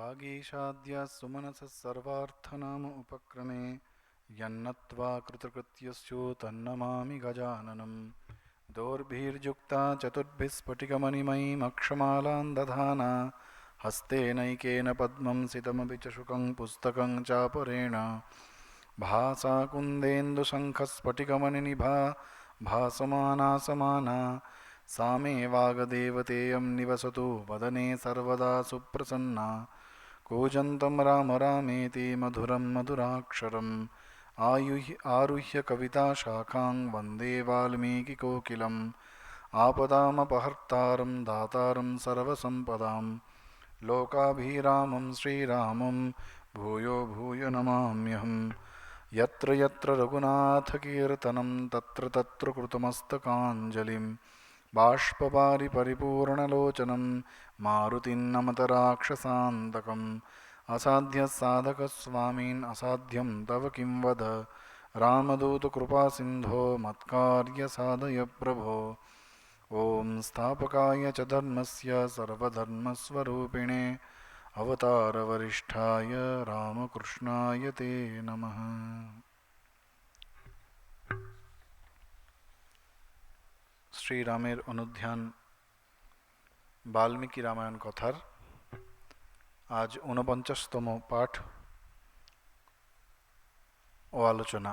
वागीशाद्या सुमनसः सर्वार्थनाम उपक्रमे यन्नत्वा कृतकृत्यस्यो तन्नमामि गजाननम् दोर्भिर्युक्ता चतुर्भिः स्फटिकमणिमयीमक्षमालां दधाना हस्तेनैकेन पद्मं सितमपि च शुकं पुस्तकं चापरेण भासा कुन्देन्दुशङ्खस्फटिकमणिनिभा भासमाना समाना सा मे वागदेवतेयं निवसतु वदने सर्वदा सुप्रसन्ना कूजन्तं राम रामेति मधुरं मधुराक्षरम् आरुह्य कविताशाखां वन्दे वाल्मीकिकोकिलम् आपदामपहर्तारं दातारं सर्वसम्पदां लोकाभिरामं श्रीरामं भूयो भूयो नमाम्यहम् यत्र यत्र रघुनाथकीर्तनं तत्र तत्र कृतमस्तकाञ्जलिं बाष्पवारि परिपूर्णलोचनं मारुतिं नमत राक्षसान्तकम् असाध्यसाधकस्वामिन् असाध्यं तव किं वद रामदूतकृपासिन्धो मत्कार्यसाधय प्रभो ॐ स्थापकाय च धर्मस्य सर्वधर्मस्वरूपिणे अवतारवरिष्ठाय रामकृष्णाय ते नमः। শ্রীরামের অনুধ্যান বাল্মীকি রামায়ণ কথার আজ ৪৯তম পাঠ ও আলোচনা।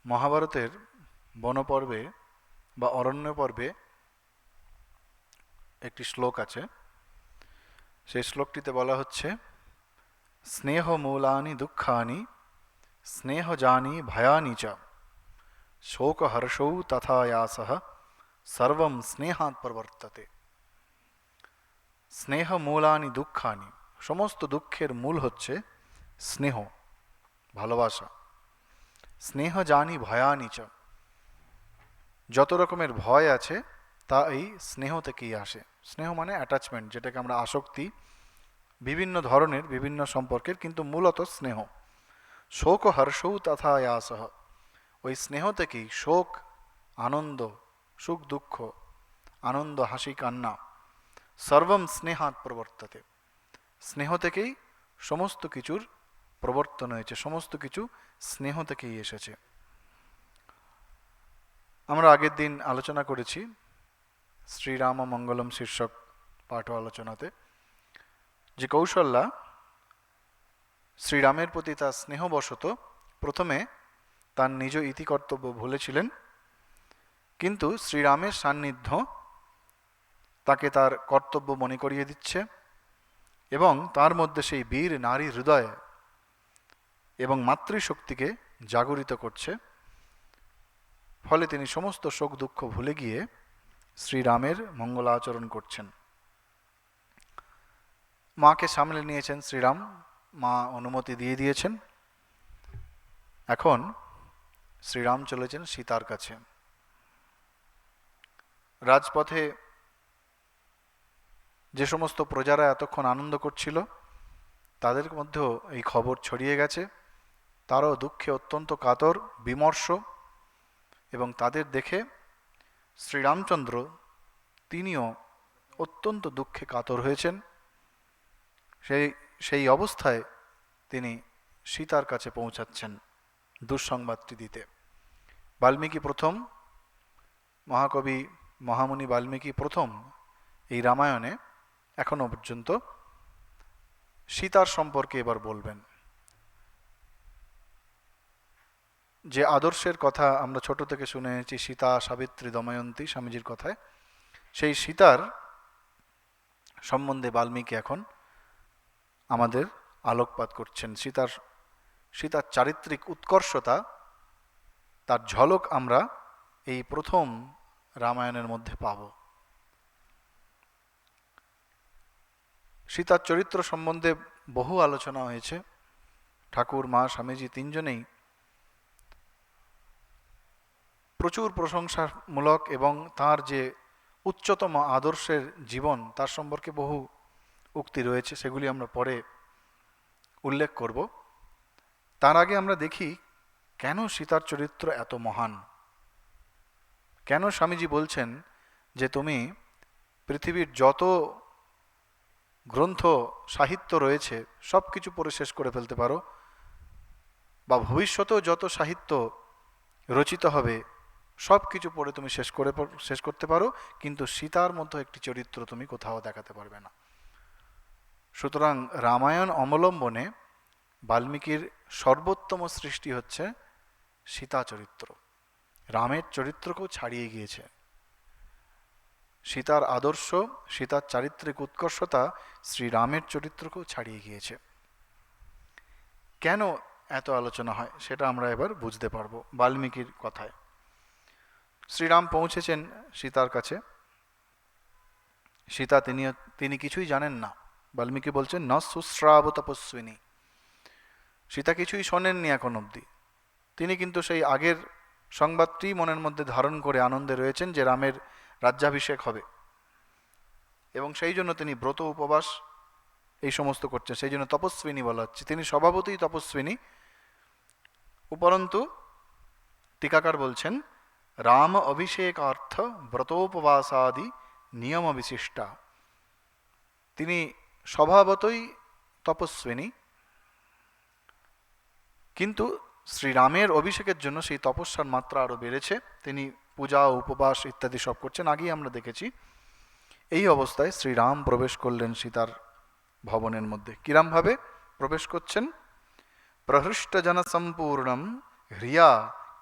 মহাভারতের বনপর্বে বা অরণ্য পর্বে একটি শ্লোক আছে। সেই শ্লোকটিতে বলা হচ্ছে, স্নেহ মূলানি দুঃখানি স্নেহজানি ভয়ানি চ শোকহর্ষৌ তথায়াসঃ সর্বম স্নেহাৎ প্রবর্ততে। স্নেহ মূলানি দুঃখানি, সমস্ত দুঃখের মূল হচ্ছে স্নেহ, ভালোবাসা। স্নেহ জানি ভয়ানি চ, যত রকমের ভয় আছে তা এই স্নেহ থেকেই আসে। স্নেহ মানে অ্যাটাচমেন্ট, যেটাকে আমরা আসক্তি, বিভিন্ন ধরনের বিভিন্ন সম্পর্কের, কিন্তু মূলত স্নেহ। শোক হর্ষৌ তথা ইয়াসহ, ওই স্নেহ থেকেই শোক, আনন্দ, সুখ দুঃখ, আনন্দ হাসি কান্না, সর্বম স্নেহাৎ প্রবর্ততে, স্নেহ থেকেই সমস্ত কিছুর প্রবর্তন হয়েছে, সমস্ত কিছু স্নেহ থেকেই এসেছে। আমরা আগের দিন আলোচনা করেছি শ্রীরাম মঙ্গলম শীর্ষক পাঠ আলোচনাতে, যে কৌশল্যা শ্রীরামের প্রতি তার স্নেহবশত প্রথমে তার নিজ ইতিকর্তব্য ভুলেছিলেন, কিন্তু শ্রীরামের সান্নিধ্য তাকে তার কর্তব্য মনে করিয়ে দিচ্ছে এবং তার মধ্যে সেই বীর নারী হৃদয় এবং মাতৃশক্তিকে জাগরিত করছে। ফলে তিনি সমস্ত শোক দুঃখ ভুলে গিয়ে শ্রীরামের মঙ্গলাচরণ করছেন। মাকে সামলে নিয়েছেন শ্রীরাম, মা অনুমতি দিয়ে দিয়েছেন। এখন শ্রীরাম চলেছেন সীতার কাছে। রাজপথে যে সমস্ত প্রজারা এতক্ষণ আনন্দ করছিল তাদের মধ্যেও এই খবর ছড়িয়ে গেছে। তারাও দুঃখে অত্যন্ত কাতর, বিমর্ষ, এবং তাদের দেখে শ্রীরামচন্দ্র তিনিও অত্যন্ত দুঃখে কাতর হয়েছেন। সেই অবস্থায় তিনি সীতার কাছে পৌঁছাচ্ছেন দুঃসংবাদটি দিতে। বাল্মীকি প্রথম, মহাকবি মহামুনি বাল্মীকি প্রথম এই রামায়ণে এখনো পর্যন্ত সীতার সম্পর্কে এবার বলবেন। যে আদর্শের কথা আমরা ছোট থেকে শুনে এসেছি, সীতা সাবিত্রী দময়ন্তী, স্বামীজির কথায়, সেই সীতার সম্বন্ধে বাল্মীকি এখন আমাদের আলোকপাত করছেন। সীতার চারিত্রিক উৎকর্ষতা, তার ঝলক আমরা এই প্রথম রামায়ণের মধ্যে পাব। সীতার চরিত্র সম্বন্ধে বহু আলোচনা হয়েছে। ঠাকুর, মা, স্বামীজি তিনজনেই প্রচুর প্রশংসামূলক এবং তার যে উচ্চতম আদর্শের জীবন তার সম্পর্কে বহু উক্তি রয়েছে, সেগুলি আমরা পরে উল্লেখ করব। তার আগে আমরা দেখি কেন সীতার চরিত্র এত মহান। কেন স্বামীজি বলছেন যে তুমি পৃথিবীর যত গ্রন্থ সাহিত্য রয়েছে সব কিছু পড়ে শেষ করে ফেলতে পারো, বা ভবিষ্যতেও যত সাহিত্য রচিত হবে সব কিছু পড়ে তুমি শেষ করতে পারো, কিন্তু সীতার মতো একটি চরিত্র তুমি কোথাও দেখাতে পারবে না। সুতরাং রামায়ণ অবলম্বনে বাল্মীকির সর্বোত্তম সৃষ্টি হচ্ছে সীতা চরিত্র। রামের চরিত্রকেও ছাড়িয়ে গিয়েছে। সীতার আদর্শ, সীতার চারিত্রিক উৎকর্ষতা শ্রীরামের চরিত্রকেও ছাড়িয়ে গিয়েছে। কেন এত আলোচনা হয় সেটা আমরা এবার বুঝতে পারবো বাল্মীকির কথায়। শ্রীরাম পৌঁছেছেন সীতার কাছে। সীতা তিনি কিছুই জানেন না। বাল্মীকি বলছেন ন শুশ্রাব তপস্বিনী। সীতা কিছুই শোনেননি এখন অবধি। তিনি কিন্তু সেই আগের সংবাদটি মনের মধ্যে ধারণ করে আনন্দে রয়েছেন যে রামের রাজ্যাভিষেক হবে, এবং সেই জন্য তিনি ব্রত উপবাস এই সমস্ত করছেন। সেই জন্য তপস্বিনী বলা হচ্ছে। তিনি স্বভাবতই তপস্বিনী। উপরন্তু টিকাকার বলছেন রাম অভিষেকার্থ ব্রতোপবাসাদি নিয়ম বিশিষ্টা। তিনি স্বভাবতই তপস্বিনী, কিন্তু শ্রীরামের অভিষেকের জন্য সেই তপস্যার মাত্রা আরও বেড়েছে। তিনি পূজা উপবাস ইত্যাদি সব করছেন, আগেই আমরা দেখেছি। এই অবস্থায় শ্রীরাম প্রবেশ করলেন সীতার ভবনের মধ্যে। কিরমভাবে প্রবেশ করছেন? প্রহৃষ্টজন সম্পূর্ণম হ্রিয়া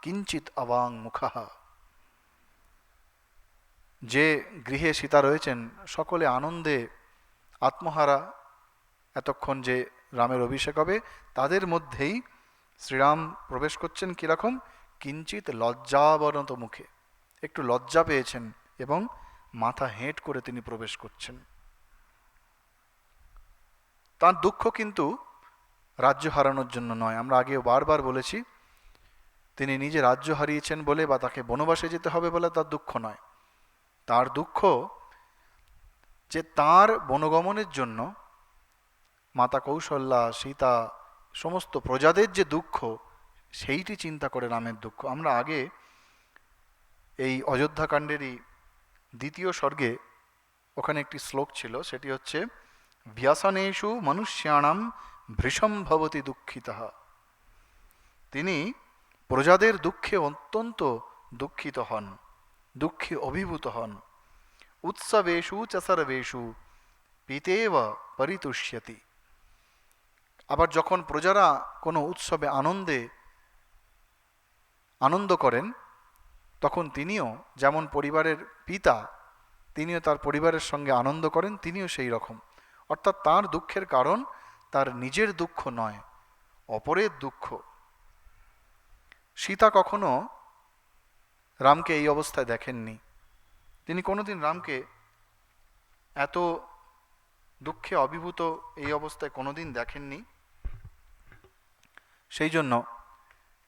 কিঞ্চিত অবাং মুখা। যে গৃহে সীতা রয়েছেন সকলে আনন্দে আত্মহারা, এতক্ষণ যে রামের অভিষেক হবে, তাদের মধ্যেই শ্রীরাম প্রবেশ করছেন। কিরকম? কিঞ্চিত লজ্জাবনত মুখে, একটু লজ্জা পেয়েছেন এবং মাথা হেঁট করে তিনি প্রবেশ করছেন। তার দুঃখ কিন্তু রাজ্য হারানোর জন্য নয়। আমরা আগেও বারবার বলেছি, তিনি নিজে রাজ্য হারিয়েছেন বলে বা তাকে বনবাসে যেতে হবে বলে তার দুঃখ নয়। তার দুঃখ যে তার বনগমনের জন্য মাতা কৌশল্যা, সীতা, সমস্ত প্রজাদের যে দুঃখ, সেইটি চিন্তা করে রামের দুঃখ। আমরা আগে এই অযোধ্যাকাণ্ডেরই দ্বিতীয় স্বর্গে ওখানে একটি শ্লোক ছিল, সেটি হচ্ছে ব্যসনেষু মনুষ্যাণাম ভৃশম ভবতি দুঃখিতঃ। তিনি প্রজাদের দুঃখে অত্যন্ত দুঃখিত হন, দুঃখে অভিভূত হন। উৎসবেষু চ সর্বেষু পিতেব পরিতুষ্যতি। আবার যখন প্রজারা কোনো উৎসবে আনন্দ করেন, তখন তিনিও যেমন পরিবারের পিতা, তিনিও তার পরিবারের সঙ্গে আনন্দ করেন, তিনিও সেই রকম। অর্থাৎ তার দুঃখের কারণ তার নিজের দুঃখ নয়, অপরের দুঃখ। সীতা কখনো রামকে এই অবস্থায় দেখেননি। তিনি কোনোদিন রামকে এত দুঃখে অভিভূত এই অবস্থায় কোনোদিন দেখেননি। সেই জন্য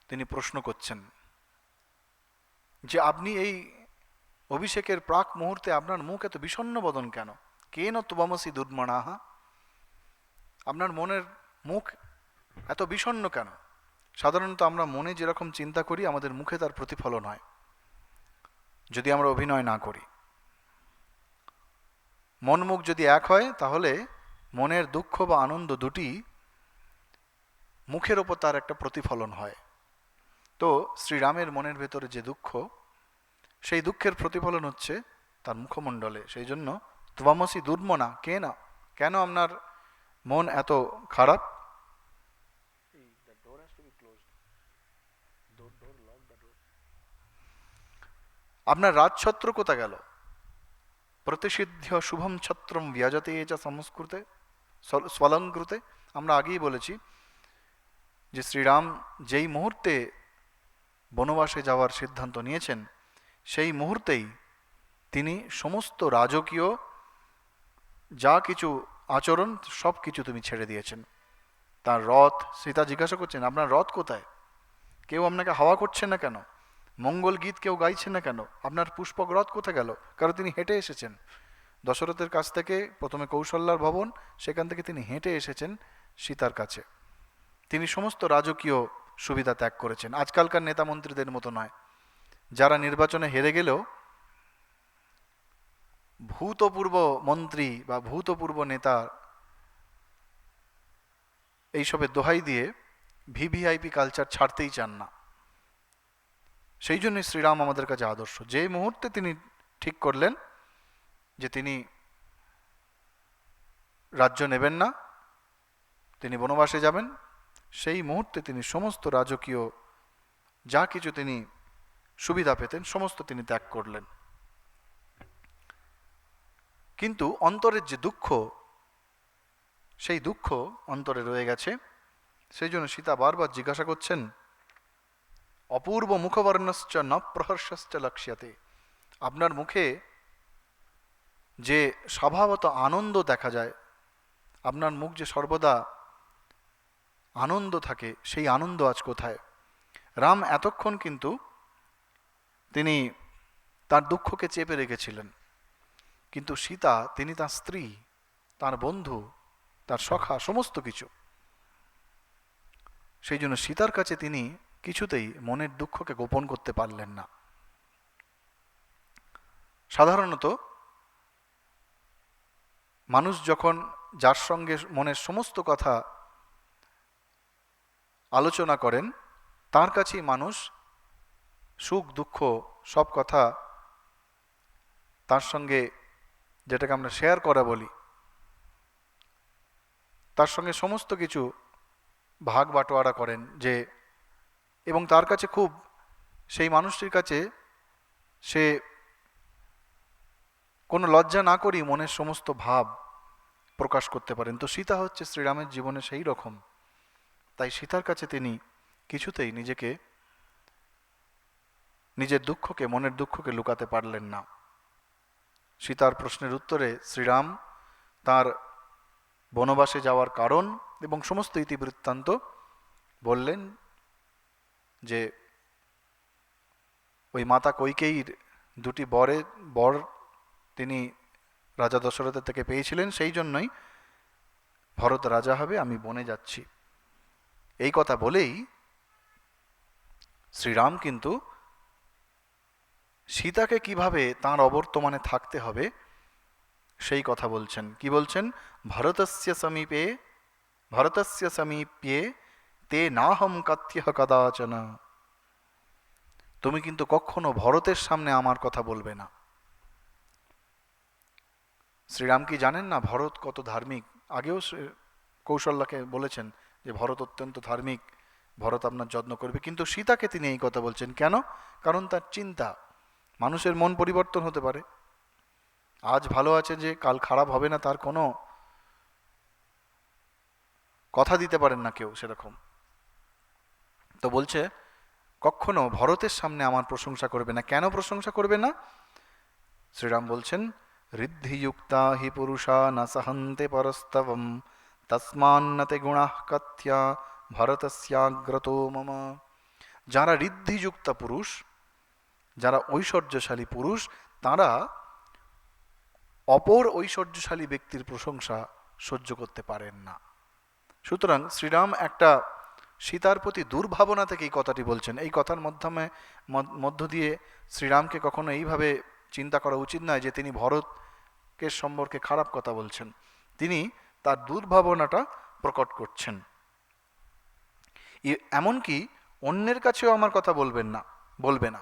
তিনি প্রশ্ন করছেন যে আপনি এই অভিষেকের প্রাক মুহূর্তে আপনার মুখ এত বিষণ্ণ বদন কেন? কেন ত্বমসি দুর্মণাহা? আপনার মনের মুখ এত বিষণ্ণ কেন? সাধারণত আমরা মনে যেরকম চিন্তা করি আমাদের মুখে তার প্রতিফলন হয়, যদি আমরা অভিনয় না করি। মন মুখ যদি এক হয় তাহলে মনের দুঃখ বা আনন্দ দুটি মুখের ওপর তার একটা প্রতিফলন হয়। তো শ্রীরামের মনের ভেতরে যে দুঃখ, সেই দুঃখের প্রতিফলন হচ্ছে তার মুখমণ্ডলে। সেই জন্য ত্বমসি দুর্মনা, কেন আপনার মন এত খারাপ? আপনার রাজছত্র কোথা গেল? প্রতিষিদ্ধ শুভম ছত্রম ব্যাজতে চ সংস্কৃতে স্বলঙ্কৃতে। আমরা আগেই বলেছি যে শ্রীরাম যেই মুহূর্তে বনবাসে যাওয়ার সিদ্ধান্ত নিয়েছেন, সেই মুহূর্তেই তিনি সমস্ত রাজকীয় যা কিছু আচরণ সব কিছু তুমি ছেড়ে দিয়েছেন। তার রথ, সীতা জিজ্ঞাসা করছেন আপনার রথ কোথায়? কেউ আপনাকে হাওয়া করছে না কেন? মঙ্গল গীত কেউ গাইছে না কেন? আপনার পুষ্পক রথ কোথায় গেল? কারণ তিনি হেঁটে এসেছেন দশরথের কাছ থেকে, প্রথমে কৌশল্যার ভবন, সেখান থেকে তিনি হেঁটে এসেছেন সীতার কাছে। তিনি সমস্ত রাজকীয় সুবিধা ত্যাগ করেছেন। আজকালকার নেতা মন্ত্রীদের মতো নয়, যারা নির্বাচনে হেরে গেলেও ভূতপূর্ব মন্ত্রী বা ভূতপূর্ব নেতা এইসবের দোহাই দিয়ে ভিভিআইপি কালচার ছাড়তেই চান না। সেই জন্যই শ্রীরাম আমাদের কাছে আদর্শ। যে মুহূর্তে তিনি ঠিক করলেন যে তিনি রাজ্য নেবেন না, তিনি বনবাসে যাবেন, সেই মুহূর্তে তিনি সমস্ত রাজকীয় যা কিছু তিনি সুবিধা পেতেন সমস্ত তিনি ত্যাগ করলেন। কিন্তু অন্তরের যে দুঃখ, সেই দুঃখ অন্তরে রয়ে গেছে। সেই জন্য সীতা বারবার জিজ্ঞাসা করছেন, অপূর্ব মুখবর্ণশ্চ ন প্রহর্ষশ্চ লক্ষ্যাতে, আপনার মুখে যে স্বভাবত আনন্দ দেখা যায়, আপনার মুখ যে সর্বদা আনন্দ থাকে, সেই আনন্দ আজ কোথায়? রাম এতক্ষণ কিন্তু তিনি তার দুঃখকে চেপে রেখেছিলেন, কিন্তু সীতা, তিনি তার স্ত্রী, তার বন্ধু, তার সখা, সমস্ত কিছু। সেই জন্য সীতার কাছে তিনি কিছুতেই মনের দুঃখকে গোপন করতে পারলেন না। সাধারণত মানুষ যখন যার সঙ্গে মনের সমস্ত কথা আলোচনা করেন, তার কাছেই মানুষ সুখ দুঃখ সব কথা তার সঙ্গে, যেটাকে আমরা শেয়ার করা বলি, তার সঙ্গে সমস্ত কিছু ভাগ বাটোয়ারা করেন। যে এবং তার কাছে খুব, সেই মানুষটির কাছে সে কোনো লজ্জা না করেই মনের সমস্ত ভাব প্রকাশ করতে পারেন। তো সীতা হচ্ছে শ্রীরামের জীবনে সেই রকম। তাই সীতার কাছে তিনি কিছুতেই নিজেকে, নিজের দুঃখকে, মনের দুঃখকে লুকাতে পারলেন না। সীতার প্রশ্নের উত্তরে শ্রীরাম তার বনবাসে যাওয়ার কারণ এবং সমস্ত ইতিবৃত্তান্ত বললেন। যে ওই মাতা কৈকেয়ীর দুটি বর তিনি রাজা দশরথের থেকে পেয়েছিলেন, সেই জন্যই ভরত রাজা হবে, আমি বনে যাচ্ছি, এই কথা বলেই শ্রীরাম কিন্তু সীতাকে কিভাবে তাঁর অবর্তমানে থাকতে হবে সেই কথা বলছেন। কি বলছেন? ভরতস্য সমীপে তে নাহম কাত্যহ কদাচন। তুমি কিন্তু কখনো ভরতের সামনে আমার কথা বলবে না। শ্রীরাম কি জানেন না ভরত কত ধার্মিক? আগেও কৌশল্যাকে বলেছেন যে ভরত অত্যন্ত ধার্মিক, ভরত আপনার যত্ন করবে। কিন্তু সীতাকে তিনি এই কথা বলছেন কেন? কারণ তার চিন্তা, মানুষের মন পরিবর্তন হতে পারে। আজ ভালো আছে যে কাল খারাপ হবে না, তার কোনো কথা দিতে পারেন না কেউ সেরকম। তো বলছে কখনো ভরতের সামনে আমার প্রশংসা করবে না। কেন প্রশংসা করবে না? শ্রীরাম বলছেন, ঋদ্ধিযুক্তা হি পুরুষা না সহন্তে পরস্তবম তস্মান্নতে গুণাঃ কথ্যা ভরতস্যাগ্রতো মম। যারা ঋদ্ধিযুক্ত পুরুষ, যারা ঐশ্বর্যশালী পুরুষ, তারা অপর ঐশ্বর্যশালী ব্যক্তির প্রশংসা সহ্য করতে পারেন না। সুতরাং শ্রীরাম একটা সীতার প্রতি দুর্ভাবনা থেকে এই কথাটি বলছেন। এই কথার মধ্য দিয়ে শ্রীরামকে কখনো এইভাবে চিন্তা করা উচিত নয় যে তিনি ভরতকে সম্পর্কে খারাপ কথা বলছেন। তিনি তার দুর্ভাবনাটা প্রকট করছেন। এমনকি অন্যের কাছেও আমার কথা বলবে না।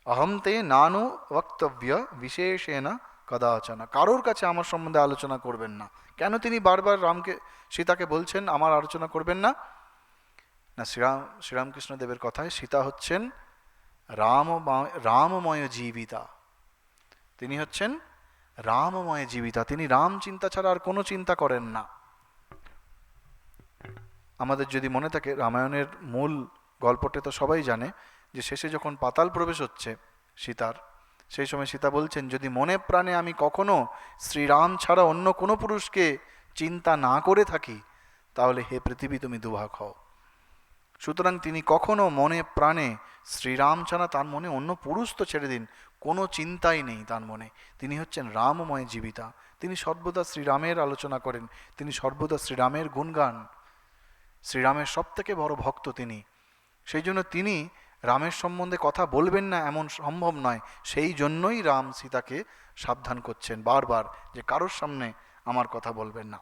অহম তে নানু বক্তব্য বিশেষেণ কদাচন। কারোর কাছে আমার সম্বন্ধে আলোচনা করবেন না। কেন তিনি বারবার সীতাকে বলছেন আমার আলোচনা করবেন না? না, শ্রীরামকৃষ্ণদেবের কথায় সীতা হচ্ছেন রামময় জীবিতা। তিনি হচ্ছেন রামময় জীবিতা। তিনি রাম চিন্তা ছাড়া আর কোনো চিন্তা করেন না। আমাদের যদি মনে থাকে, রামায়ণের মূল গল্পটা তো সবাই জানে, যে শেষে যখন পাতাল প্রবেশ হচ্ছে সীতার, সেই সময় সীতা বলছেন, যদি মনে প্রাণে আমি কখনো শ্রীরাম ছাড়া অন্য কোনো পুরুষকে চিন্তা না করে থাকি, তাহলে হে পৃথিবী তুমি দুভাগ হও। সুতরাং তিনি কখনো মনে প্রাণে শ্রীরাম ছাড়া, তার মনে অন্য পুরুষ তো ছেড়ে দিন, কোনো চিন্তাই নেই তার মনে। তিনি হচ্ছেন রামময় জীবিতা। তিনি সর্বদা শ্রীরামের আলোচনা করেন, তিনি সর্বদা শ্রীরামের গুণগান, শ্রীরামের সব থেকে বড় ভক্ত তিনি। সেই জন্য তিনি রামের সম্বন্ধে কথা বলবেন না এমন সম্ভব নয়। সেই জন্যই রাম সীতাকে সাবধান করছেন বারবার যে কারোর সামনে আমার কথা বলবেন না।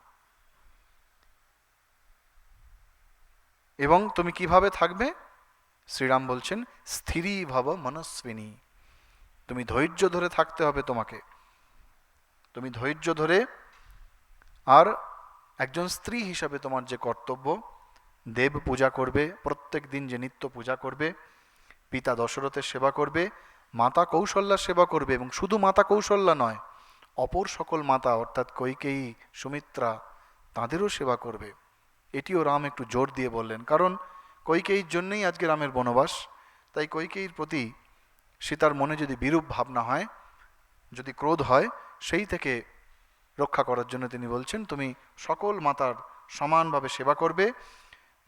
এবং তুমি কিভাবে থাকবে? শ্রীরাম বলছেন স্থিরী ভব মনস্বিনী। তুমি ধৈর্য ধরে থাকতে হবে তোমাকে। তুমি ধৈর্য ধরে, আর একজন স্ত্রী হিসাবে তোমার যে কর্তব্য, দেব পূজা করবে, প্রত্যেক দিন যে নিত্য পূজা করবে, পিতা দশরথের সেবা করবে, মাতা কৌশল্যার সেবা করবে, এবং শুধু মাতা কৌশল্যা নয়, অপর সকল মাতা অর্থাৎ কৈকেয়ী, সুমিত্রা, তাঁদেরও সেবা করবে। এটিও রাম একটু জোর দিয়ে বললেন, কারণ কৈকেয়ীর জন্যই আজকে রামের বনবাস। তাই কৈকেয়ীর প্রতি সীতার মনে যদি বিরূপ ভাবনা হয়, যদি ক্রোধ হয়, সেই থেকে রক্ষা করার জন্য তিনি বলছেন তুমি সকল মাতার সমানভাবে সেবা করবে,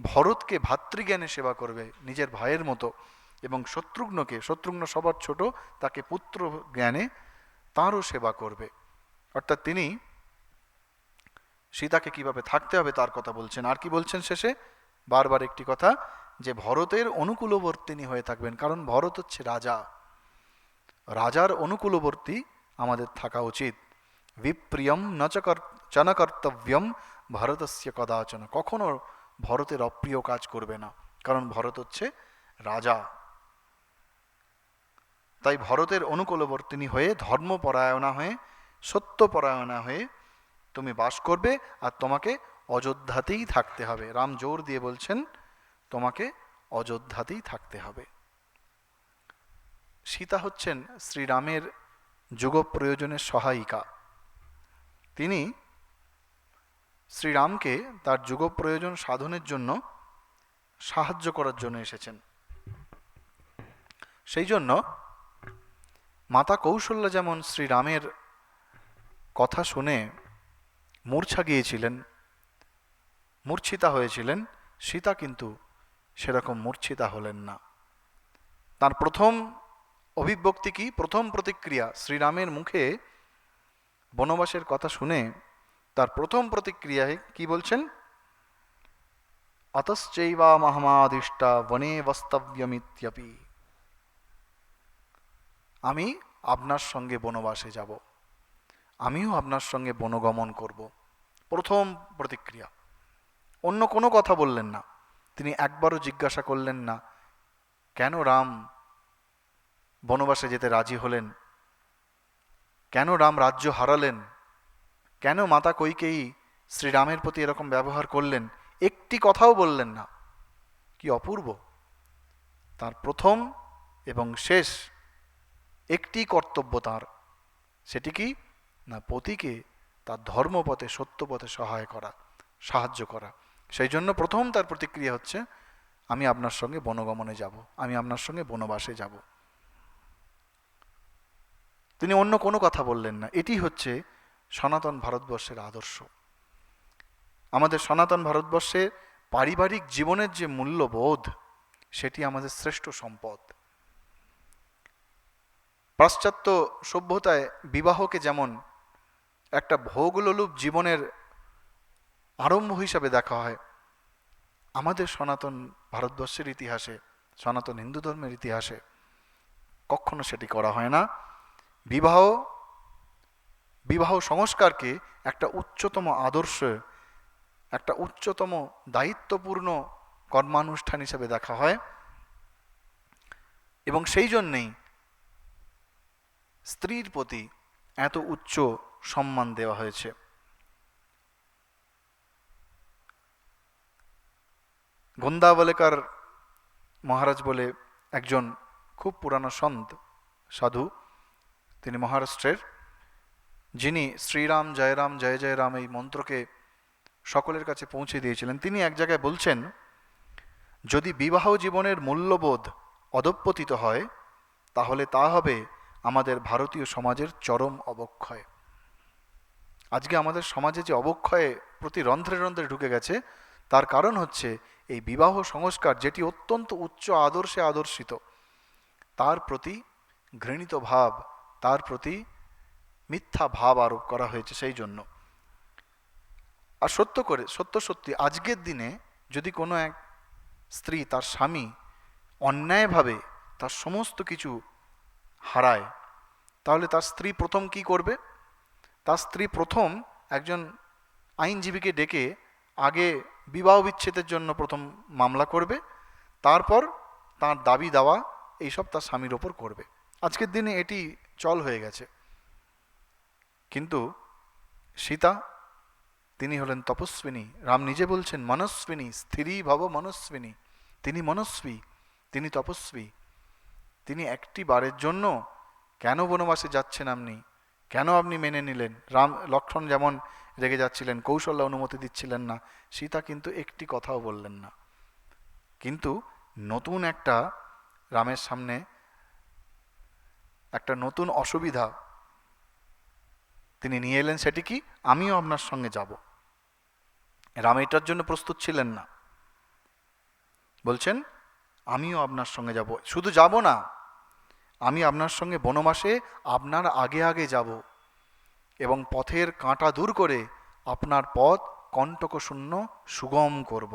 ভরতকে ভাতৃজ্ঞানে সেবা করবে নিজের ভাইয়ের মতো, এবং শত্রুঘ্ন সবার ছোট, তাকে পুত্র জ্ঞানে তাঁরও সেবা করবে। অর্থাৎ তিনি সীতাকে কিভাবে থাকতে হবে তার কথা বলছেন। আর কি বলছেন শেষে? বারবার একটি কথা, যে ভরতের অনুকূলবর্তিনী হয়ে থাকবেন, কারণ ভরত হচ্ছে রাজা। রাজার অনুকূলবর্তী আমাদের থাকা উচিত। বিপ্রিয়ম চন কর্তব্যম ভরতস্য কদাচন। কখনো ভরতের অপ্রিয় কাজ করবে না, কারণ ভরত হচ্ছে রাজা। তাই ভরতের অনুকূলবর্তিনী হয়ে, ধর্মপরায়ণা হয়ে, সত্যপরায়ণা হয়ে তুমি বাস করবে, আর তোমাকে অযোধ্যাতেই থাকতে হবে। রাম জোর দিয়ে বলছেন তোমাকে অযোধ্যাতেই থাকতে হবে। সীতা হচ্ছেন শ্রীরামের যুগ প্রয়োজনের সহায়িকা। তিনি শ্রীরামকে তার যুগ প্রয়োজন সাধনের জন্য সাহায্য করার জন্য এসেছেন। সেই জন্য মাতা কৌশল্যা যেমন শ্রীরামের কথা শুনে মূর্ছা গিয়েছিলেন, মূর্ছিতা হয়েছিলেন, সীতা কিন্তু সেরকম মূর্ছিতা হলেন না। তার প্রথম অভিব্যক্তি কি, প্রথম প্রতিক্রিয়া শ্রীরামের মুখে বনবাসের কথা শুনে তার প্রথম প্রতিক্রিয়ায় কি বলছেন? অতশ্চৈবা মহামাদিষ্টা বনে বস্তব্যমিত্যপি। আমি আপনার সঙ্গে বনবাসে যাব, আমিও আপনার সঙ্গে বনগমন করব। প্রথম প্রতিক্রিয়া। অন্য কোনো কথা বললেন না। তিনি একবারও জিজ্ঞাসা করলেন না কেন রাম বনবাসে যেতে রাজি হলেন, কেন রাম রাজ্য হারালেন, কেন মাতা কৈকেয়ী শ্রীরামের প্রতি এরকম ব্যবহার করলেন, একটি কথাও বললেন না। কি অপূর্ব! তার প্রথম এবং শেষ একটি কর্তব্য তার, সেটি কি না, পতিকে তার ধর্মপথে, সত্যপথে সাহায্য করা। সেই জন্য প্রথম তার প্রতিক্রিয়া হচ্ছে আমি আপনার সঙ্গে বনগমনে যাব, আমি আপনার সঙ্গে বনবাসে যাব। তিনি অন্য কোনো কথা বললেন না। এটি হচ্ছে সনাতন ভারতবর্ষের আদর্শ। আমাদের সনাতন ভারতবর্ষে পারিবারিক জীবনের যে মূল্যবোধ, সেটি আমাদের শ্রেষ্ঠ সম্পদ। পাশ্চাত্য সভ্যতায় বিবাহকে যেমন একটা ভোগলোলুপ জীবনের আরম্ভ হিসাবে দেখা হয়, আমাদের সনাতন ভারতবর্ষের ইতিহাসে, সনাতন হিন্দু ধর্মের ইতিহাসে কখনো সেটি করা হয় না। বিবাহ সংস্কারকে একটা উচ্চতম আদর্শ, একটা উচ্চতম দায়িত্বপূর্ণ কর্মানুষ্ঠান হিসেবে দেখা হয়, এবং সেই জন্যেই স্ত্রীর প্রতি এত উচ্চ সম্মান দেওয়া হয়েছে। গোন্দাবলেকার মহারাজ বলে একজন খুব পুরানো সন্ত সাধু, তিনি মহারাষ্ট্রের, যিনি শ্রীরাম জয় রাম জয় জয় রাম এই মন্ত্রকে সকলের কাছে পৌঁছে দিয়েছিলেন, তিনি এক জায়গায় বলছেন, যদি বিবাহ জীবনের মূল্যবোধ অধঃপতিত হয়, তাহলে তা হবে আমাদের ভারতীয় সমাজের চরম অবক্ষয়। আজকে আমাদের সমাজে যে অবক্ষয়ে প্রতি রন্ধ্রে রন্ধ্রে ঢুকে গেছে, তার কারণ হচ্ছে এই বিবাহ সংস্কার, যেটি অত্যন্ত উচ্চ আদর্শে আদর্শিত, তার প্রতি ঘৃণিত ভাব, তার প্রতি মিথ্যা ভাব আরোপ করা হয়েছে। সেই জন্য আর সত্যি আজকের দিনে যদি কোনো এক স্ত্রী তার স্বামী অন্যায়ভাবে তার সমস্ত কিছু হারায়, তাহলে তার স্ত্রী প্রথম কি করবে? তার স্ত্রী প্রথম একজন আইনজীবীকে ডেকে আগে বিবাহ বিচ্ছেদের জন্য প্রথম মামলা করবে, তারপর তার দাবি দাওয়া এইসব তার স্বামীর ওপর করবে। আজকের দিনে এটি চল হয়ে গেছে। কিন্তু সীতা, তিনি হলেন তপস্বিনী। রাম নিজে বলছেন মনস্বিনী, স্থিরী ভব মনস্বিনী। তিনি মনস্বী, তিনি তপস্বী। তিনি একটি বারের জন্য কেন বনবাসে যাচ্ছেন আপনি, কেন আপনি মেনে নিলেন? লক্ষ্মণ যেমন রেগে যাচ্ছিলেন, কৌশল্যা অনুমতি দিচ্ছিলেন না, সীতা কিন্তু একটি কথাও বললেন না। কিন্তু নতুন একটা রামের সামনে একটা নতুন অসুবিধা তিনি নিয়ে এলেন। সেটি কি? আমিও আপনার সঙ্গে যাব। রাম এটার জন্য প্রস্তুত ছিলেন না। বলছেন আমিও আপনার সঙ্গে যাব, শুধু যাব না, আমি আপনার সঙ্গে বনবাসে আপনার আগে আগে যাব এবং পথের কাঁটা দূর করে আপনার পথ কণ্টকশূন্য সুগম করব,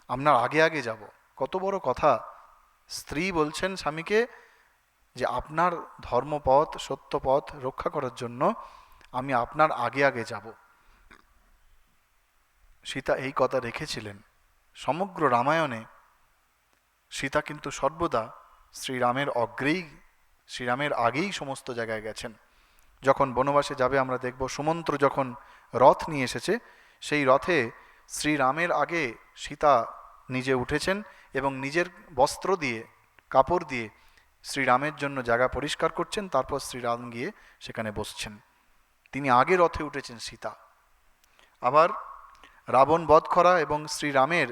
আপনার আগে আগে যাব। কত বড় কথা! স্ত্রী বলছেন স্বামীকে যে আপনার ধর্মপথ সত্যপথ রক্ষা করার জন্য আমি আপনার আগে আগে যাব। সীতা এই কথা রেখেছিলেন। সমগ্র রামায়ণে সীতা কিন্তু সর্বদা শ্রীরামের অগ্রেই, শ্রীরামের আগেই সমস্ত জায়গায় গেছেন। যখন বনবাসে যাবে আমরা দেখব, সুমন্ত্র যখন রথ নিয়ে এসেছে, সেই রথে শ্রীরামের আগে সীতা নিজে উঠেছেন এবং নিজের বস্ত্র দিয়ে, কাপড় দিয়ে শ্রীরামের জন্য জায়গা পরিষ্কার করছেন, তারপর শ্রীরাম গিয়ে সেখানে বসছেন। তিনি আগে রথে উঠেছেন সীতা। আবার রাবণ বধ করা এবং শ্রীরামের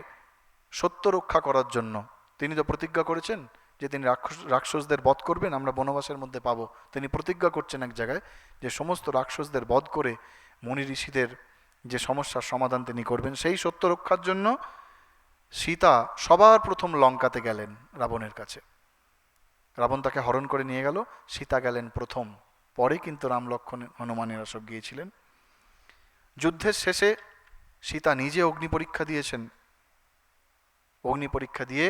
সত্য রক্ষা করার জন্য তিনি তো প্রতিজ্ঞা করেছেন যে তিনি রাক্ষসদের বধ করবেন, আমরা বনবাসের মধ্যে পাবো। তিনি প্রতিজ্ঞা করছেন এক জায়গায় যে সমস্ত রাক্ষসদের বধ করে মুনি ঋষিদের যে সমস্যার সমাধান তিনি করবেন। সেই সত্য রক্ষার জন্য সীতা সবার প্রথম লঙ্কাতে গেলেন রাবণের কাছে। রাবণ তাকে হরণ করে নিয়ে গেল, সীতা গেলেন প্রথম, পরে কিন্তু রাম লক্ষ্মণ হনুমানেরা সব গিয়েছিলেন। যুদ্ধের শেষে সীতা নিজে অগ্নি পরীক্ষা দিয়েছেন। অগ্নি পরীক্ষা দিয়ে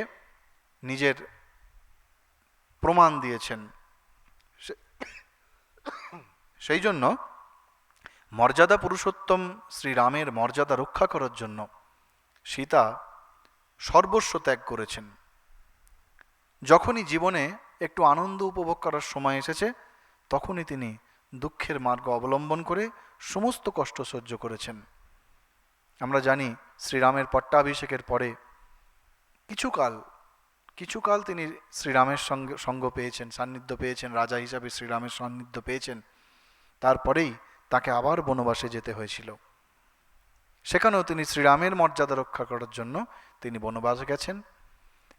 নিজের প্রমাণ দিয়েছেন। সেই জন্য মর্যাদা পুরুষোত্তম শ্রীরামের মর্যাদা রক্ষা করার জন্য সীতা সর্বস্ব ত্যাগ করেছেন। যখনই জীবনে একটু আনন্দ উপভোগ করার সময় এসেছে, তখনই তিনি দুঃখের মার্গ অবলম্বন করে সমস্ত কষ্ট সহ্য করেছেন। আমরা জানি শ্রীরামের পট্টাভিষেকের পরে কিছুকাল তিনি শ্রীরামের সঙ্গ পেয়েছেন, সান্নিধ্য পেয়েছেন, রাজা হিসাবে শ্রীরামের সান্নিধ্য পেয়েছেন। তারপরেই তাকে আবার বনবাসে যেতে হয়েছিল। সেখানেও তিনি শ্রীরামের মর্যাদা রক্ষা করার জন্য তিনি বনবাসে গেছেন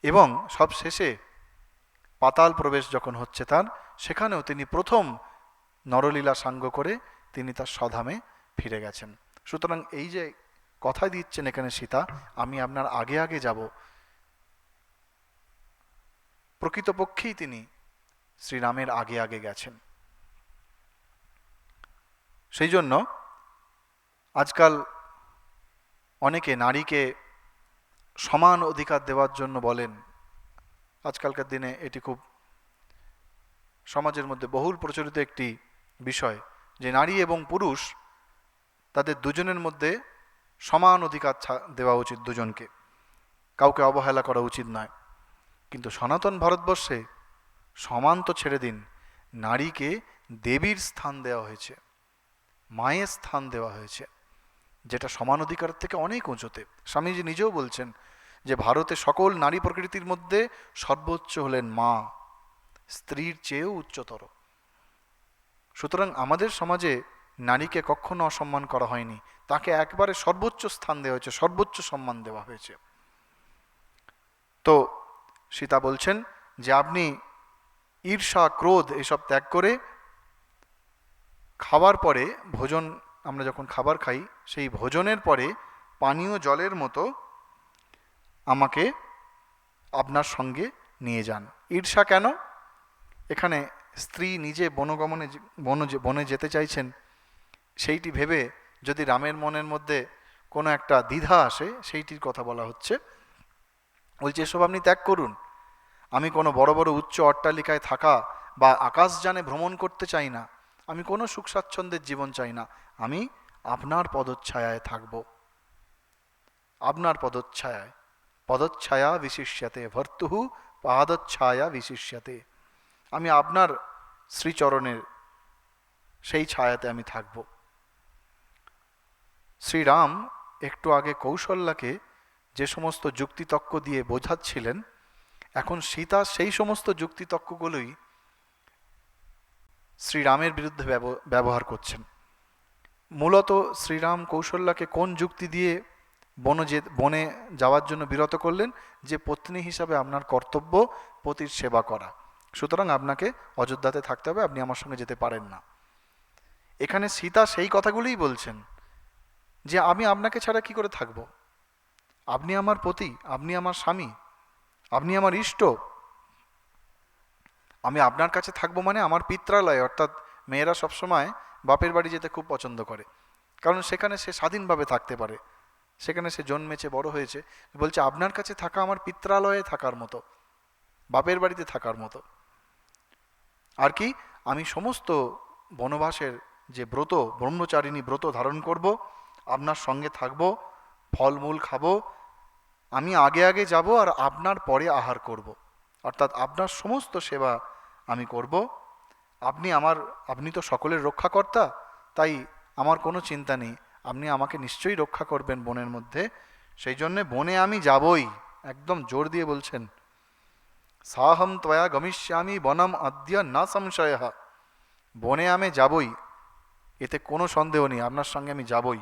এবং সব শেষে পাতাল প্রবেশ যখন হচ্ছে তার, সেখানেও তিনি প্রথম নরলীলা সাঙ্গ করে তিনি তার স্বধামে ফিরে গেছেন। সুতরাং এই যে কথা দিচ্ছেন এখানে সীতা, আমি আপনার আগে আগে যাব, প্রকৃতপক্ষেই তিনি শ্রীরামের আগে আগে গেছেন। সেই জন্য আজকাল অনেকে নারীকে সমান অধিকার দেওয়ার জন্য বলেন। আজকালকার দিনে এটি খুব সমাজের মধ্যে বহুল প্রচলিত একটি বিষয় যে নারী এবং পুরুষ তাদের দুজনের মধ্যে সমান অধিকার দেওয়া উচিত, দুজনকে, কাউকে অবহেলা করা উচিত নয়। কিন্তু সনাতন ভারতবর্ষে সমান তো ছেড়ে দিন, নারীকে দেবীর স্থান দেওয়া হয়েছে, মায়ের স্থান দেওয়া হয়েছে, যেটা সমান অধিকারের থেকে অনেক উঁচুতে। স্বামীজি নিজেও বলছেন যে ভারতে সকল নারী প্রকৃতির মধ্যে সর্বোচ্চ হলেন মা, স্ত্রীর চেয়েও উচ্চতর। সুতরাং আমাদের সমাজে নারীকে কখনো অসম্মান করা হয়নি, তাকে একবারে সর্বোচ্চ স্থান দেওয়া হয়েছে, সর্বোচ্চ সম্মান দেওয়া হয়েছে। তো সীতা বলছেন যে আপনি ঈর্ষা ক্রোধ এসব ত্যাগ করে খাওয়ার পরে, ভোজন, আমরা যখন খাবার খাই সেই ভোজনের পরে পানীয় জলের মতো আমাকে আপনার সঙ্গে নিয়ে যান। ঈর্ষা কেন? এখানে স্ত্রী নিজে বনে যেতে চাইছেন, সেইটি ভেবে যদি রামের মনের মধ্যে কোনো একটা দ্বিধা আসে, সেইটির কথা বলা হচ্ছে। বলছে এসব আপনি ত্যাগ করুন, আমি কোনো বড় বড় উচ্চ অট্টালিকায় থাকা বা আকাশযানে ভ্রমণ করতে চাই না। আমি কোনো সুখ স্বাচ্ছন্দ্যের জীবন চাই না। আমি আপনার পদচ্ছায়ায় থাকব, আপনার পদচ্ছায়ায়। পদচ্ছায়া বিশিষ্যতে ভর্তুহু পাদচ্ছায়া বিশিষ্যতে। আমি আপনার শ্রীচরণের সেই ছায়াতে আমি থাকব। শ্রীরাম একটু আগে কৌশল্যাকে যে সমস্ত যুক্তিতক্ক দিয়ে বোঝাচ্ছিলেন, এখন সীতা সেই সমস্ত যুক্তিতক্কগুলোই শ্রীরামের বিরুদ্ধে ব্যবহার করছেন। মূলত শ্রীরাম কৌশল্যাকে কোন যুক্তি দিয়ে বনে যাওয়ার জন্য বিরত করলেন? যে পত্নী হিসাবে আপনার কর্তব্য পতির সেবা করা, সুতরাং আপনাকে অযোধ্যাতে থাকতে হবে, আপনি আমার সঙ্গে যেতে পারেন না। এখানে সীতা সেই কথাগুলিই বলছেন যে আমি আপনাকে ছাড়া কি করে থাকব? আপনি আমার পতি, আপনি আমার স্বামী, আপনি আমার ইষ্ট। আমি আপনার কাছে থাকবো মানে আমার পিত্রালয়, অর্থাৎ মেয়েরা সবসময় বাপের বাড়ি যেতে খুব পছন্দ করে, কারণ সেখানে সে স্বাধীনভাবে থাকতে পারে, সেখানে সে জন্মেছে, বড় হয়েছে। বলছে আপনার কাছে থাকা আমার পিত্রালয়ে থাকার মতো, বাপের বাড়িতে থাকার মতো। আর কি, আমি সমস্ত বনবাসের যে ব্রত, ব্রহ্মচারিণী ব্রত ধারণ করব, আপনার সঙ্গে থাকব, ফলমূল খাবো, আমি আগে আগে যাব আর আপনার পরে আহার করব, অর্থাৎ আপনার সমস্ত সেবা আমি করব। আপনি তো সকলের রক্ষাকর্তা, তাই আমার কোনো চিন্তা নেই, আপনি আমাকে নিশ্চয়ই রক্ষা করবেন বনের মধ্যে। সেই জন্যে বনে আমি যাবই, একদম জোর দিয়ে বলছেন। সাহম ত্বয়া গমিষ্যামি বনম অদ্য না সংশয়। বনে আমি যাবই, এতে কোনো সন্দেহ নেই, আপনার সঙ্গে আমি যাবই।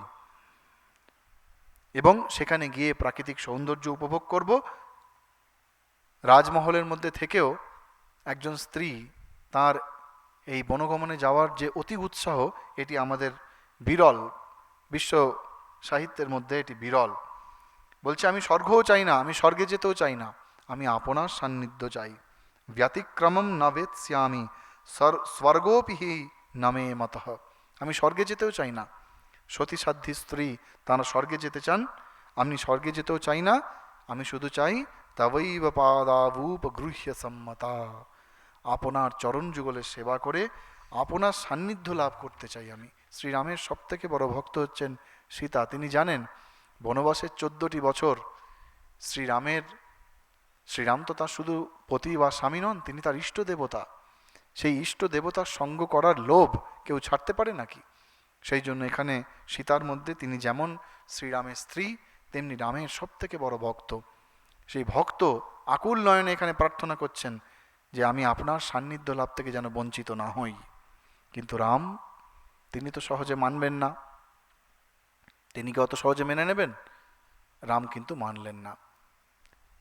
এবং সেখানে গিয়ে প্রাকৃতিক সৌন্দর্য উপভোগ করব। রাজমহলের মধ্যে থেকেও একজন স্ত্রী তার এই বনগমনে যাওয়ার যে অতি উৎসাহ, এটি আমাদের বিরল, বিশ্ব সাহিত্যের মধ্যে এটি বিরল। বলছে আমি স্বর্গও চাই না, আমি স্বর্গে যেতেও চাই না, আমি আপনার সান্নিধ্য চাই। ব্যতিক্রমম ন বেত্স্যামি স্বর্গোপিহি নামে মতঃ। আমি স্বর্গে যেতেও চাই না। সতীসাধ্যী স্ত্রী তারা স্বর্গে যেতে চান, আমি স্বর্গে যেতেও চাই না, আমি শুধু চাই তবৈব পাদাবুপগৃহ্য সম্মতা, আপনার চরণ যুগলের সেবা করে আপনার সান্নিধ্য লাভ করতে চাই আমি। শ্রীরামের সব থেকে বড় ভক্ত হচ্ছেন সীতা। তিনি জানেন বনবাসের 14টি বছর শ্রীরাম তো তার শুধু পতি বা স্বামী নন, তিনি তার ইষ্ট দেবতা। সেই ইষ্ট দেবতার সঙ্গ করার লোভ কেউ ছাড়তে পারে নাকি? সেই জন্য এখানে সীতার মধ্যে তিনি যেমন শ্রীরামের স্ত্রী, তেমনি রামের সব থেকে বড় ভক্ত। সেই ভক্ত আকুল নয়নে এখানে প্রার্থনা করছেন যে আমি আপনার সান্নিধ্য লাভ থেকে যেন বঞ্চিত না হই। কিন্তু রাম, তিনি তো সহজে মানবেন না। তিনি কি অত সহজে মেনে নেবেন? রাম কিন্তু মানলেন না।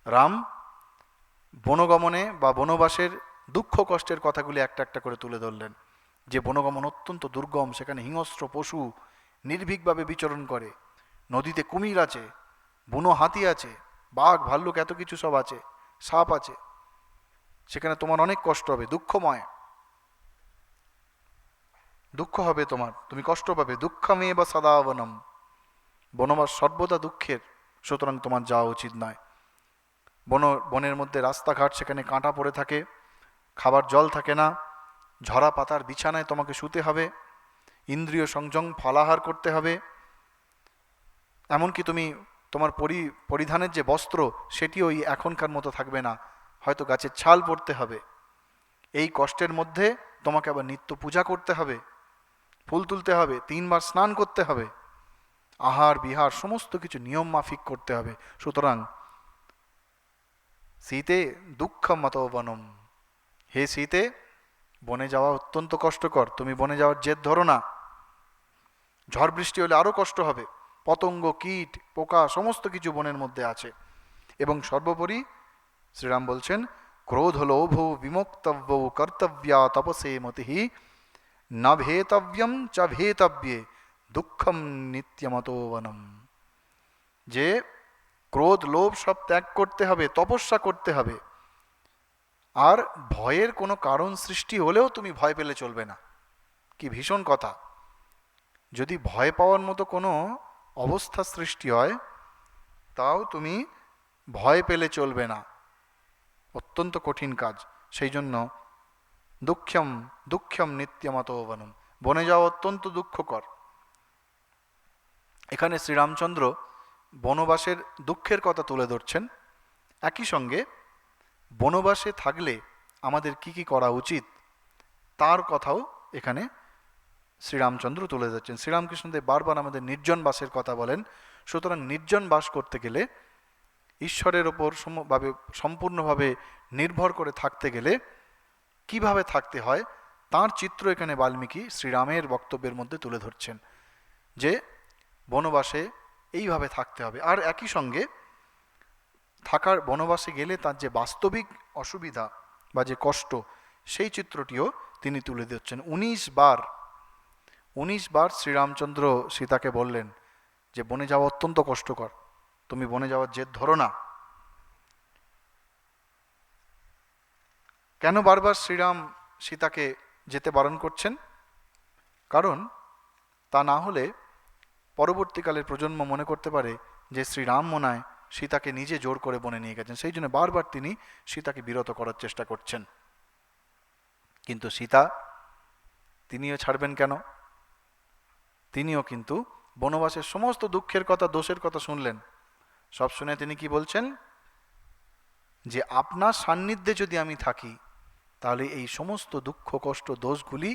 রাম বনগমনে বা বনবাসের দুঃখ কষ্টের কথাগুলি একটা একটা করে তুলে ধরলেন। যে বনগমন অত্যন্ত দুর্গম, সেখানে হিংস্র পশু নির্ভীকভাবে বিচরণ করে, নদীতে কুমির আছে, বুনো হাতি আছে, বাঘ ভাল্লুক এত কিছু সব আছে, সাপ আছে, সেখানে তোমার অনেক কষ্ট হবে, দুঃখময়, দুঃখ হবে তোমার, তুমি কষ্ট পাবে। দুঃখমে বা সদাবনম, বনবাস সর্বদা দুঃখের, সুতরাং তোমার যাওয়া উচিত নয়। বনের মধ্যে রাস্তাঘাট, সেখানে কাঁটা পড়ে থাকে, খাবার জল থাকে না, ঝরা পাতার বিছানায় তোমাকে শুতে হবে, ইন্দ্রিয় সংযম ফলাহার করতে হবে, এমনকি তুমি তোমার পরিধানের যে বস্ত্র সেটিও ওই এখনকার মতো থাকবে না, হয়তো গাছের ছাল পরতে হবে। এই কষ্টের মধ্যে তোমাকে আবার নিত্য পূজা করতে হবে, ফুল তুলতে হবে, 3 বার স্নান করতে হবে, আহার বিহার সমস্ত কিছু নিয়ম মাফিক করতে হবে। সুতরাং শীতে দুঃখম মতো বনম, হে শীতে, বনে যাওয়া অত্যন্ত কষ্টকর, তুমি বনে যাওয়ার জেদ ধরো না। ঝড় বৃষ্টি হলে আরও কষ্ট হবে, পতঙ্গ কীট পোকা সমস্ত কিছু বনের মধ্যে আছে। এবং সর্বোপরি শ্রীরাম বলছেন ক্রোধ লোভ বিমুক্তব্য কর্তব্যা তপসে মতিহি ন ভেতব্যম চ ভেতব্যে দুঃখম নিত্যমতো বনম। যে ক্রোধ লোভ সব ত্যাগ করতে হবে, তপস্যা করতে হবে, আর ভয়ের কোনো কারণ সৃষ্টি হলেও তুমি ভয় পেলে চলবে না। কি ভীষণ কথা! যদি ভয় পাওয়ার মতো কোনো অবস্থা সৃষ্টি হয়, তাও তুমি ভয় পেলে চলবে না। অত্যন্ত কঠিন কাজ। সেই জন্য দুঃখম দুঃখম নিত্যমতো বনম, বনে যাওয়া অত্যন্ত দুঃখকর। এখানে শ্রীরামচন্দ্র বনবাসের দুঃখের কথা তুলে ধরছেন, একই সঙ্গে বনবাসে থাকলে আমাদের কি কি করা উচিত তার কথাও এখানে শ্রীরামচন্দ্র তুলে ধরছেন। শ্রীরামকৃষ্ণদেব বারবার আমাদের নির্জন বাসের কথা বলেন। সুতরাং নির্জন বাস করতে গেলে, ঈশ্বরের ওপর সম্পূর্ণভাবে নির্ভর করে থাকতে গেলে কিভাবে থাকতে হয় তার চিত্র এখানে বাল্মীকি শ্রীরামের বক্তব্যের মধ্যে তুলে ধরছেন, যে বনবাসে এইভাবে থাকতে হবে। আর একই সঙ্গে থাকার বনবাসে গেলে তার যে বাস্তবিক অসুবিধা বা যে কষ্ট, সেই চিত্রটিও তিনি তুলে দিচ্ছেন। 19 বার শ্রীরামচন্দ্র সীতাকে বললেন যে বনে যাওয়া অত্যন্ত কষ্টকর, তুমি বনে যাওয়ার জেদ ধরো না। কেন বারবার শ্রীরাম সীতাকে যেতে বারণ করছেন? কারণ তা না হলে পরবর্তীকালের প্রজন্ম মনে করতে পারে যে শ্রীরাম মনে হয় সীতাকে নিজে জোর করে বনে নিয়ে গেছেন। সেই জন্য বারবার তিনি সীতাকে বিরত করার চেষ্টা করছেন। কিন্তু সীতা, তিনিও ছাড়বেন কেন? তিনিও কিন্তু বনবাসের সমস্ত দুঃখের কথা, দোষের কথা শুনলেন। সব শুনে তিনি কি বলছেন? যে আপনার সান্নিধ্যে যদি আমি থাকি তাহলে এই সমস্ত দুঃখ, কষ্ট, দোষগুলি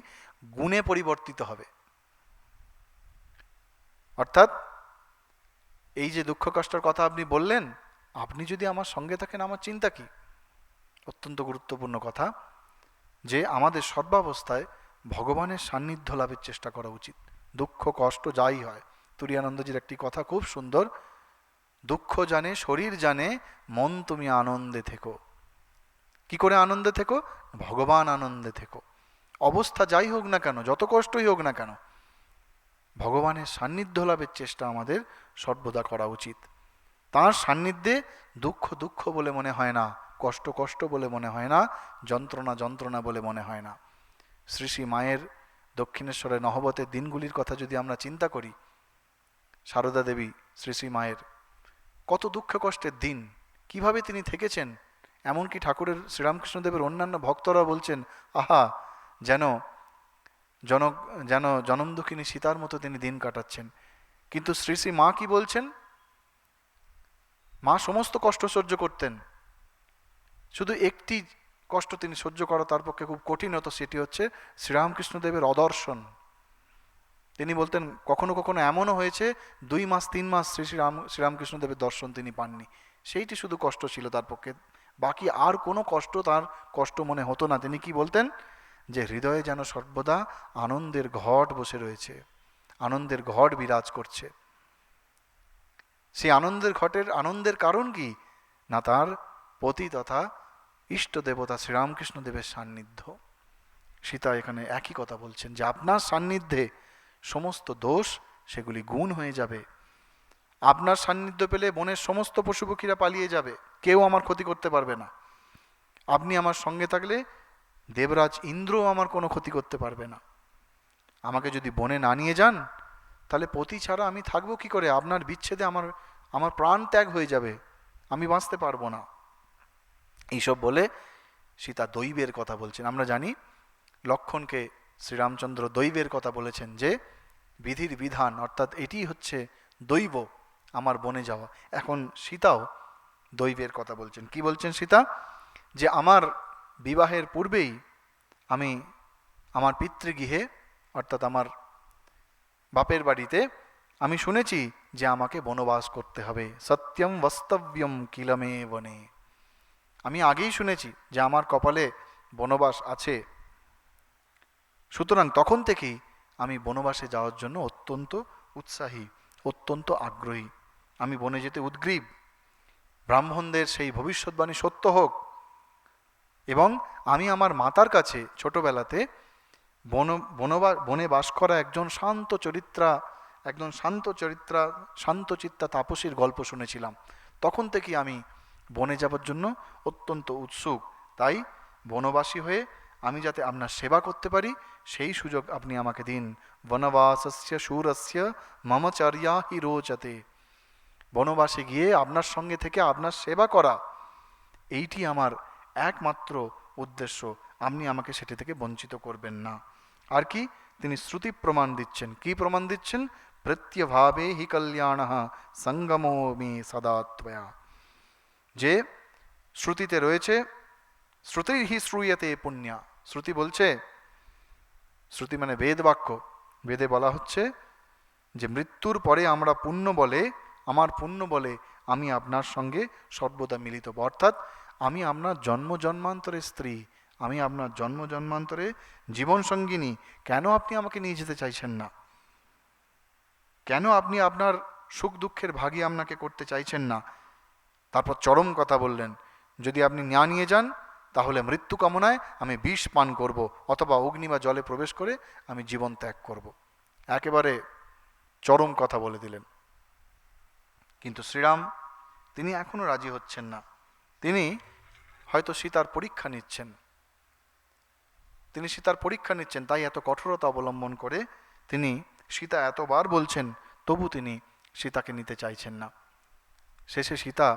গুণে পরিবর্তিত হবে। অর্থাৎ এই যে দুঃখ কষ্টের কথা আপনি বললেন, আপনি যদি আমার সঙ্গে থাকেন আমার চিন্তা কি? অত্যন্ত গুরুত্বপূর্ণ কথা, যে আমাদের সর্বাবস্থায় ভগবানের সান্নিধ্য লাভের চেষ্টা করা উচিত, দুঃখ কষ্ট যাই হয়। তুরীয়ানন্দজির একটি কথা খুব সুন্দর, দুঃখ জানে শরীর জানে, মন তুমি আনন্দে থেকো। কি করে আনন্দে থেকো? ভগবান আনন্দে থেকো। অবস্থা যাই হোক না কেন, যত কষ্টই হোক না কেন, ভগবানের সান্নিধ্য লাভের চেষ্টা আমাদের সর্বদা করা উচিত। তাঁর সান্নিধ্যে দুঃখ দুঃখ বলে মনে হয় না, কষ্ট কষ্ট বলে মনে হয় না, যন্ত্রণা যন্ত্রণা বলে মনে হয় না। শ্রী শ্রী মায়ের দক্ষিণেশ্বরের নহবতের দিনগুলির কথা যদি আমরা চিন্তা করি, সারদা দেবী শ্রী শ্রী মায়ের কত দুঃখ কষ্টের দিন, কিভাবে তিনি থেকেছেন। এমনকি ঠাকুরের শ্রীরামকৃষ্ণদেবের অন্যান্য ভক্তরা বলছেন, আহা, যেন জনম দুঃখিনী সীতার মতো তিনি দিন কাটাচ্ছেন। কিন্তু শ্রী শ্রী মা কি বলছেন? মা সমস্ত কষ্ট সহ্য করতেন, শুধু একটি কষ্ট তিনি সহ্য করা তার পক্ষে খুব কঠিন হতো, সেটি হচ্ছে শ্রীরামকৃষ্ণদেবের অদর্শন। তিনি বলতেন কখনো কখনো এমনও হয়েছে 2 মাস 3 মাস শ্রীরামকৃষ্ণদেবের দর্শন তিনি পাননি। সেইটি শুধু কষ্ট ছিল তার পক্ষে, বাকি আর কোনো কষ্ট তার কষ্ট মনে হতো না। তিনি কি বলতেন? যে হৃদয়ে যেন সর্বদা আনন্দের ঘট বসে রয়েছে, আনন্দের ঘট বিরাজ করছে। সেই আনন্দের ঘটের আনন্দের কারণ কি না? তার পতি তথা ইষ্ট দেবতা শ্রীরামকৃষ্ণদেবের সান্নিধ্য। সীতা এখানে একই কথা বলছেন, যে আপনার সান্নিধ্যে সমস্ত দোষ সেগুলি গুণ হয়ে যাবে। আপনার সান্নিধ্য পেলে বনের সমস্ত পশু পক্ষীরা পালিয়ে যাবে, কেউ আমার ক্ষতি করতে পারবে না। আপনি আমার সঙ্গে থাকলে দেবরাজ ইন্দ্রও আমার কোনো ক্ষতি করতে পারবে না। আমাকে যদি বনে না নিয়ে যান তাহলে পতি ছাড়া আমি থাকবো কি করে? আপনার বিচ্ছেদে আমার প্রাণ ত্যাগ হয়ে যাবে, আমি বাঁচতে পারবো না। এইসব বলে সীতা দৈবের কথা বলছেন। আমরা জানি লক্ষ্মণকে শ্রীরামচন্দ্র দৈবের কথা বলেছেন, যে বিধির বিধান, অর্থাৎ এটি হচ্ছে দৈব আমার বনে যাওয়া। এখন সীতাও দৈবের কথা বলছেন। কি বলছেন সীতা? যে আমার বিবাহের পূর্বেই আমি আমার পিতৃগৃহে, অর্থাৎ আমার বাপের বাড়িতে আমি শুনেছি যে আমাকে বনবাস করতে হবে। সত্যম বাস্তব্যম কিলমে বনে, আমি আগেই শুনেছি যে আমার কপালে বনবাস আছে। সুতরাং তখন থেকেই আমি বনবাসে যাওয়ার জন্য অত্যন্ত উৎসাহী, অত্যন্ত আগ্রহী। আমি বনে যেতে উদ্গ্রীব। ব্রাহ্মণদের সেই ভবিষ্যৎবাণী সত্য হোক। এবং আমি আমার মাতার কাছে ছোটবেলাতে বনে বাস করা একজন শান্তচিত্তা তাপসীর গল্প শুনেছিলাম। তখন থেকে আমি বনে যাবার জন্য অত্যন্ত উৎসুক। তাই বনবাসী হয়ে আমি যাতে আপনার সেবা করতে পারি সেই সুযোগ আপনি আমাকে দিন। বনবাসস্য শূরস্য মমচর্যা হি রোচতে। বনবাসে গিয়ে আপনার সঙ্গে থেকে আপনার সেবা করা, এইটি আমার একমাত্র উদ্দেশ্য, আপনি আমাকে সেটি থেকে বঞ্চিত করবেন না। আর কি, তিনি শ্রুতি প্রমাণ দিচ্ছেন। কি প্রমাণ দিচ্ছেন? প্রত্যভাবে হি কল্যাণ সঙ্গমো মে সদা ত্বয়া। যে শ্রুতিতে রয়েছে, শ্রুতির হি শ্রূয়তে পুণ্যা। শ্রুতি বলছে, শ্রুতি মানে বেদ বাক্য, বেদে বলা হচ্ছে যে মৃত্যুর পরে আমরা পুণ্য বলে, আমার পুণ্য বলে আমি আপনার সঙ্গে সর্বদা মিলিত হব। অর্থাৎ আমি আপনার জন্ম জন্মান্তরের স্ত্রী, আমি আপনার জন্ম জন্মান্তরে জীবন সঙ্গিনী। কেন আপনি আমাকে নিয়ে যেতে চাইছেন না? কেন আপনি আপনার সুখ দুঃখের ভাগী আপনাকে করতে চাইছেন না? তারপর চরম কথা বললেন, যদি আপনি না নিয়ে যান তাহলে মৃত্যু কামনায় আমি বিষ পান করব, অথবা অগ্নি বা জলে প্রবেশ করে আমি জীবন ত্যাগ করব। একেবারে চরম কথা বলে দিলেন। কিন্তু শ্রীরাম তিনি এখনো রাজি হচ্ছেন না। তিনি হয়তো সীতার পরীক্ষা নিচ্ছেন, তিনি সীতার পরীক্ষা নিচ্ছেন, তাই এত কঠোরতা অবলম্বন করে তিনি, সীতা এতবার বলছেন তবু তিনি সীতাকে নিতে চাইছেন না। শেষে সীতা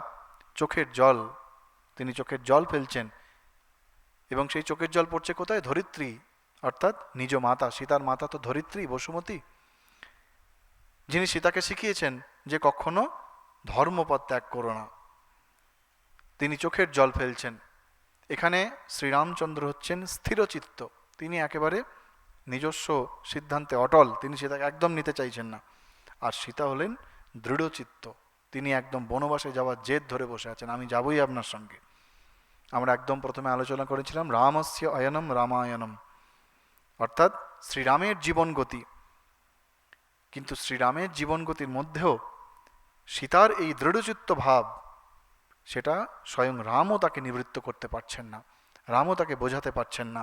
চোখের জল, তিনি চোখের জল ফেলছেন, এবং সেই চোখের জল পড়ছে কোথায়? ধরিত্রী, অর্থাৎ নিজ মাতা। সীতার মাতা তো ধরিত্রী, বসুমতী, যিনি সীতাকে শিখিয়েছেন যে কখনো ধর্মপথ ত্যাগ করো না। তিনি চোখের জল ফেলছেন। এখানে শ্রীরামচন্দ্র হচ্ছেন স্থিরচিত্ত, তিনি একেবারে নিজস্ব সিদ্ধান্তে অটল, তিনি সীতাকে একদম নিতে চাইছেন না। আর সীতা হলেন দৃঢ়চিত্ত, তিনি একদম বনবাসে যাওয়ার জেদ ধরে বসে আছেন, আমি যাবই আপনার সঙ্গে। আমরা একদম প্রথমে আলোচনা করেছিলাম রামস্য অয়নম রামায়ণম, অর্থাৎ শ্রীরামের জীবন গতি। কিন্তু শ্রীরামের জীবন গতির মধ্যেও সীতার এই দৃঢ়চিত্ত ভাব, সেটা স্বয়ং রামও তাকে নিবৃত্ত করতে পারছেন না, রামও তাকে বোঝাতে পারছেন না।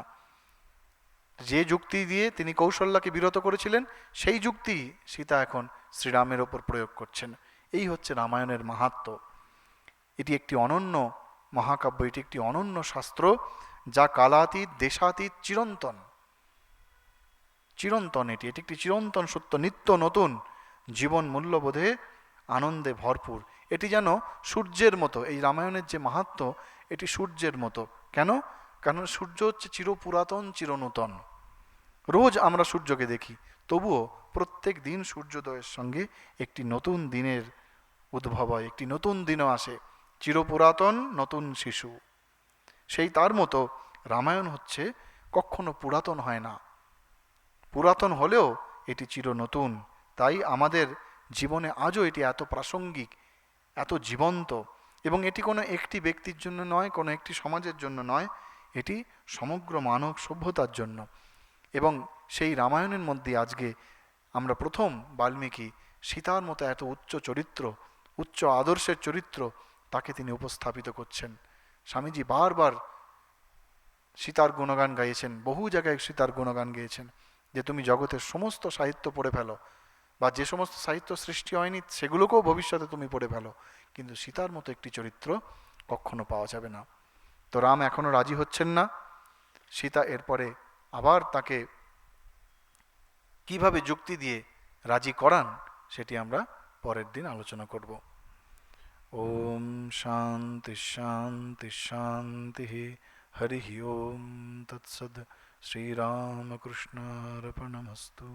যে যুক্তি দিয়ে তিনি কৌশল্যাকে বিরত করেছিলেন, সেই যুক্তি সীতা এখন শ্রীরামের ওপর প্রয়োগ করছেন। এই হচ্ছে রামায়ণের মাহাত্ম্য। এটি একটি অনন্য মহাকাব্য, এটি একটি অনন্য শাস্ত্র, যা কালাতীত, দেশাতীত, চিরন্তন। চিরন্তন এটি, এটি একটি চিরন্তন সত্য, নিত্য নতুন, জীবন মূল্যবোধে আনন্দে ভরপুর। এটি যেন সূর্যের মতো, এই রামায়ণের যে মাহাত্ম্য, এটি সূর্যের মতো। কেন? কারণ সূর্য হচ্ছে চিরপুরাতন, চিরনূতন। রোজ আমরা সূর্যকে দেখি, তবুও প্রত্যেক দিন সূর্যোদয়ের সঙ্গে একটি নতুন দিনের উদ্ভব হয়, একটি নতুন দিনও আসে, চিরপুরাতন নতুন শিশু। সেই তার মতো রামায়ণ হচ্ছে কখনো পুরাতন হয় না, পুরাতন হলেও এটি চির নতুন। তাই আমাদের জীবনে আজও এটি এত প্রাসঙ্গিক, এত জীবন্ত, এবং এটি কোনো একটি ব্যক্তির জন্য নয়, কোনো একটি সমাজের জন্য নয়, এটি সমগ্র মানব সভ্যতার জন্য। এবং সেই রামায়ণের মধ্যে আজকে আমরা প্রথম বাল্মীকি সীতার মতো এত উচ্চ চরিত্র, উচ্চ আদর্শের চরিত্র, তাকে তিনি উপস্থাপিত করছেন। স্বামীজি বারবার সীতার গুণগান গাইছেন, বহু জায়গায় সীতার গুণগান গেয়েছেন, যে তুমি জগতের সমস্ত সাহিত্য পড়ে ফেলো, বা যে সমস্ত সাহিত্য সৃষ্টি হয়নি সেগুলোকেও ভবিষ্যতে তুমি পড়ে ফেলো, কিন্তু সীতার মতো একটি চরিত্র কখনো পাওয়া যাবে না। তো রাম এখনো রাজি হচ্ছেন না। সীতা এরপরে আবার তাকে কিভাবে যুক্তি দিয়ে রাজি করান, সেটি আমরা পরের দিন আলোচনা করব। ওম শান্তি শান্তি শান্তি। হরি ওম তৎসদ। শ্রীরামকৃষ্ণার্পণমস্তু।